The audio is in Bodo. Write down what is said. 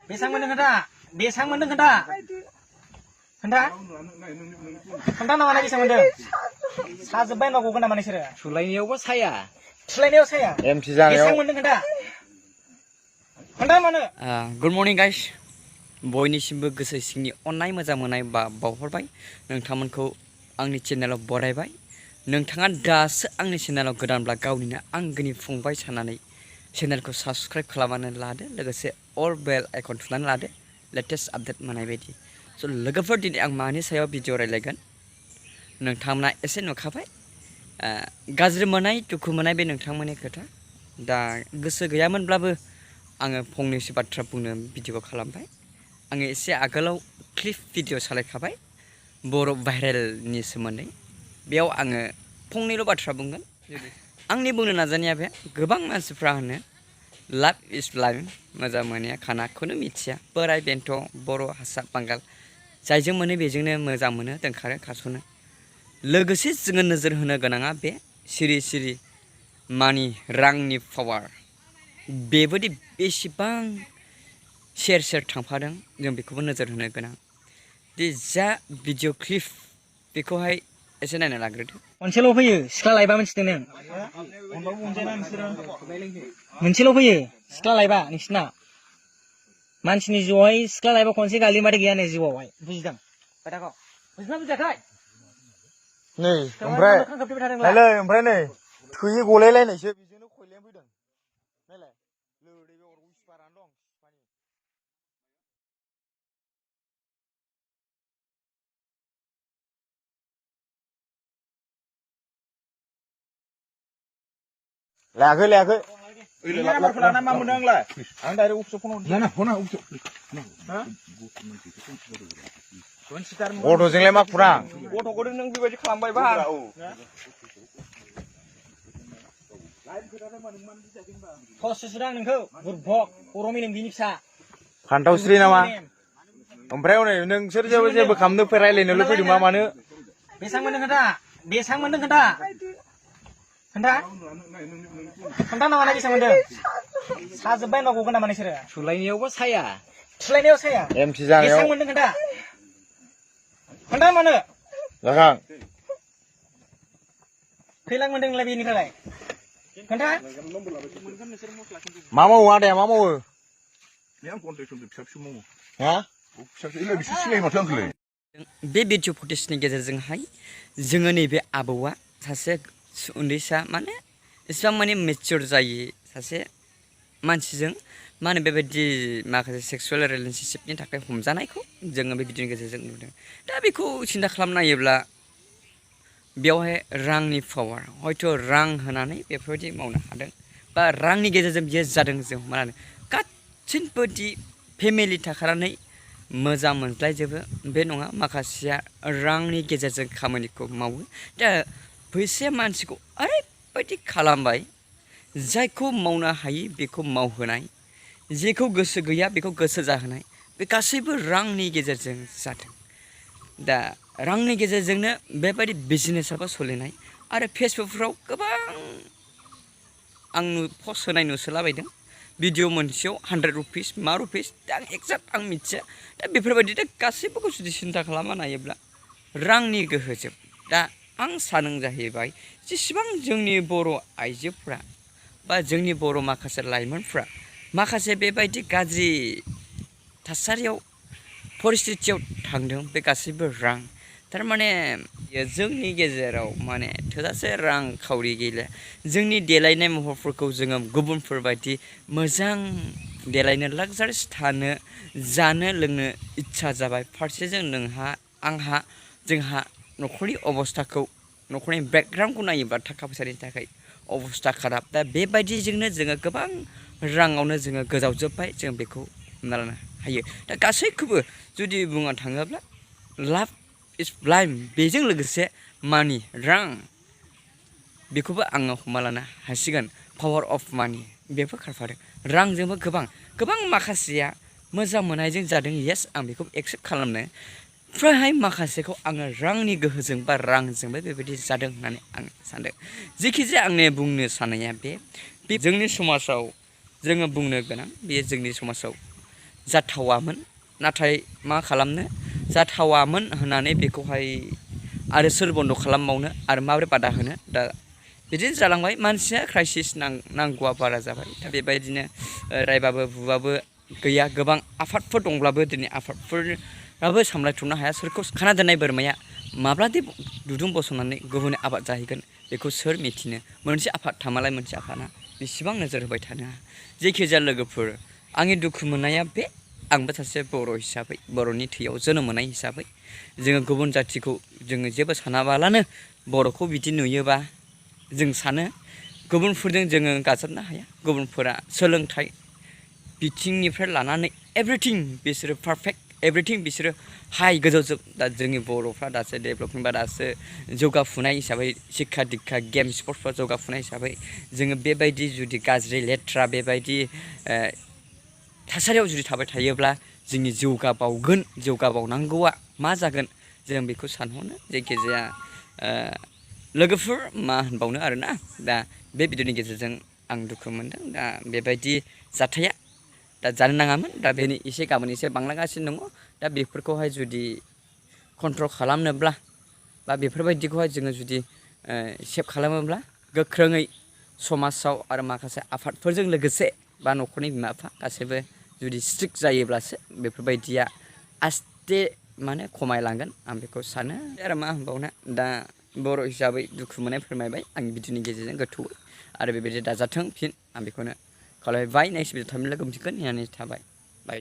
बेसां मोनदों खोन्था बेसां मोनदों खोन्था खोन्था खोन्था नामा बेसां मोनदों साजोब्बाय होनबा गगोन नामा नोंसोरो सुलायनायावबो साया एमसि जानायाव बेसां मोनदों खोन्था खोन्था मानो गुड मर्निं गाइस बयनिसिमबो गोसो सिंनि अननाय मोजां मोननाय बावहरबाय नोंथांमोनखौ आंनि चेनेलाव बरायबाय नोंथाङा दासो आंनि चेनेलाव गोदानब्ला गावनिनो आंगोनि फंबाय साननानै चेनेलखौ साबस्क्राइब खालामनानै लादो लोगोसे अल बेल आइकन थुनानै लादो लेटेस्ट आपडेट मोननाय बायदि स' लोगोफोर दिनै आं मानि सायाव भिडिअ रायलायगोन नोंथांमोना एसे नुखाबाय गाज्रि मोननाय दुखु मोननाय बे नोंथांमोननि खोथा दा गोसो गैयामोनब्लाबो आङो फंनैसो बाथ्रा बुंनो भिडिअखौ खालामबाय आङो एसे आगोलाव क्लिप भिडिअ सालायखाबाय बर' भाइरेलनि सोमोन्दै बेयाव आङो फंनैल' बाथ्रा बुंगोन आंनि बुंनो नाजानाया बे गोबां मानसिफ्रा होनो लाभ इज लाइफ मोजां मोननाया खानाखौनो मिथिया बोराय बेन्थ' बर' हारसा बांगाल जायजों मोनो बेजोंनो मोजां मोनो दोनखारो खारस'नो लोगोसे जोङो नोजोर होनो गोनाङा बे सिरि सिरि मानि रांनि पावार बेबायदि बेसेबां सेर सेर थांफादों जों बेखौबो नोजोर होनो गोनां दि जा भिडिअ क्लिप बेखौहाय एसे नायना लाग्रोदो मोनसेल' फैयो सिख्ला लायबा मिथिदों नों मोनसेल' फैयो सिख्ला लायबा नोंसिना मानसिनि जिउआवहाय सिख्ला लायबा खनसे गालिमाथाय गैया नै जिउआवहाय बुजिदों खोथाखौ बुजिना बुजियाखै नै ओमफ्राय नै थैयै गलायलायनायसो बेजोंनो खयलायनो फैदों नायलाय लोदै बे अरखौ सिपारानो दं लायाखै मा मोनदों आंलाय आं डाइरेक्ट अफिसाव फन हरदों गथ'जोंलाय मा खुरां गथ'खौ नों बेबायदि खालामबाय बा खस्थ' सुदां नोंखौ बुरबक बर' मेलेमगिरि फिसा फान्थावस्रि नामा ओमफ्राय हनै नोंसोर जेबो खालामनो रायलायनोल' फैदों मा मानो बेसां मोनदों खोन्था बेसां मोनदों खोन्था खोन्था खोन्था नामा बेसां मोनदों साजोब्बाय होनबा गगोन नामा नोंसोरो सुलायनायावबो साया एमसि जानायाव बेसां मोनदों खोन्था खोन्था मानो जाखां खैलां मोनदों नोंलाय बेनिफ्राय खोन्था मा मावो आदाया मा मावो बे भिडिअ फुटेजनि गेजेरजोंहाय जोङो नैबे आबौआ सासे उन्दैसा माने इसिबां माने मेच्योर जायै सासे मानसिजों मा होनो बेबायदि माखासे सेक्सुवेल रिलेशनशिपनि थाखाय हमजानायखौ जोङो बे भिडिअनि गेजेरजों नुदों दा बेखौ सिन्था खालामनो नायोब्ला बेवहाय रांनि पावार हयथ' रां होनानै बेफोरबायदि मावनो हादों बा रांनि गेजेरजों बियो जादों जों मा होनो गासिनबो फेमिलि थाखानानै मोजां मोनज्लायजोबो बे नङा माखासेया रांनि गेजेरजों खामानिखौ मावो दा फैसाया मानसिखौ ओरैबायदि खालामबाय जायखौ मावनो हायि बेखौ मावहोनाय जेखौ गोसो गैया बेखौ गोसो जाहोनाय बे गासैबो रांनि गेजेरजों जादों दा रांनि गेजेरजोंनो बेबायदि बिजनेसाबो सोलिनाय आरो फेसबुकफ्राव गोबां आं पस्ट होनाय नुसोलाबायदों भिडिअ मोनसेयाव 100 रुपिस मा रुपिस दा आं एक्जेक्ट आं मिथिया दा बेफोरबायदि दा गासैबोखौ जुदि सिन्था खालामना नायोब्ला रांनि गोहोजों दा आं सानो जाहैबाय जेसेबां जोंनि बर' आइजोफ्रा बा जोंनि बर' माखासे लाइमोनफ्रा माखासे बेबायदि गाज्रि थासारियाव परिस्थितियाव थांदों बे गासैबो रां थारमाने जोंनि गेजेराव माने थोजासे रांखावरि गैला जोंनि देलायनाय महरफोरखौ जोङो गुबुनफोरबायदि मोजां देलायनो लाक्जारिस थानो जानो लोंनो इच्छा जाबाय फारसेजों जोंहा न'खरनि अबस्थाखौ न'खरनि बेकग्राउन्डखौ नायोब्ला थाखा फैसानि थाखाय अबस्था खाराब दा बेबायदिजोंनो जोङो गोबां राङावनो जोङो गोजावजोब्बाय जों बेखौ हमना लानो हायो दा गासैखौबो जुदि बुंनो थाङोब्ला लाभ इज लाइफ बेजों लोगोसे मानि रां बेखौबो आङो हमना लानो हासिगोन पावार अफ मानि बेबो खारफादों रांजोंबो गोबां माखासेया मोजां मोननायजों जादों येस आं बेखौ एक्सेप्ट खालामनो फ्रायहाय माखासेखौ आङो रांनि गोहोजों बा रांजोंबो बेबायदि जादों होननानै आं सानदों जेखिजाया आंनि बुंनो साननाया बे जोंनि समाजाव जोङो बुंनो गोनां बेयो जोंनि समाजाव जाथावामोन नाथाय मा खालामनो जाथावामोन होननानै बेखौहाय आरो सोर बन्द खालामबावनो आरो माबोरै बादा होनो दा बिदिनो जालांबाय मानसिया क्राइसिस नांगौआ बारा जाबाय दा बेबायदिनो रायबाबो बुबाबो गैया गोबां आफादफोर दंब्लाबो दिनै आफादफोराबो सामलायथ'नो हाया सोरखौ खाना दोननाय बोरमाया माब्लादि दुदुं बसंनानै गुबुननि आबाद जाहैगोन बेखौ सोर मिथिनो मोनसे आफाद थामालाय मोनसे आफादा बेसेबां नोजोर होबाय थानो जेखिजाया लोगोफोर आंनि दुखु मोननाया बे आंबो सासे बर' हिसाबै बर'नि थैयाव जोनोम मोननाय हिसाबै जोङो गुबुन जाथिखौ जोङो जेबो सानाबालानो बर'खौ बिदि नुयोबा जों सानो गुबुनफोरजों जोङो गाजाबनो हाया गुबुनफोरा सोलोंथाइ बिथिंनिफ्राय लानानै एभ्रिथिं बिसोरो पारफेक्ट एभ्रिथिं बिसोरो हाइ गोजौजोब दा जोंनि बर'फ्रा दासो डेभेलपिं बा दासो जौगाफुनाय हिसाबै शिक्षा दिक्षा गेम स्पर्टसफ्राव जौगाफुनाय हिसाबै जोङो बेबायदि जुदि गाज्रि लेथ्रा बेबायदि थासारियाव जुदि थाबाय थायोब्ला जोंनि जौगाबावनांगौआ मा जागोन जों बेखौ सानहरनो जायखिजाया लोगोफोर मा होनबावनो आरोना दा बे भिडिअनि गेजेरजों आं दुखु मोनदों दा बेबायदि जाथाया दा जानो नाङामोन दा बेनि एसे गाबोन एसे बांलांगासिनो दङ दा बेफोरखौहाय जुदि कन्ट्रल खालामनोब्ला बा बेफोरबायदिखौहाय जोङो जुदि सेभ खालामोब्ला गोख्रोङै समाजाव आरो माखासे आफादफोरजों लोगोसे बा न'खरनि बिमा बिफा गासैबो जुदि स्ट्रिक्ट जायोब्लासो बेफोरबायदिया आस्थे माने खमायलांगोन आं बेखौ सानो आरो मा होनबावनो दा बर' हिसाबै दुखु मोननाय फोरमायबाय आंनि भिडिअनि गेजेरजों गोथौयै आरो बेबायदि दाजाथों फिन आं बेखौनो खावलायबाय नेक्स्ट भिडिअ थाबैनो लोगो मोनफिनगोन होननानै थाबाय।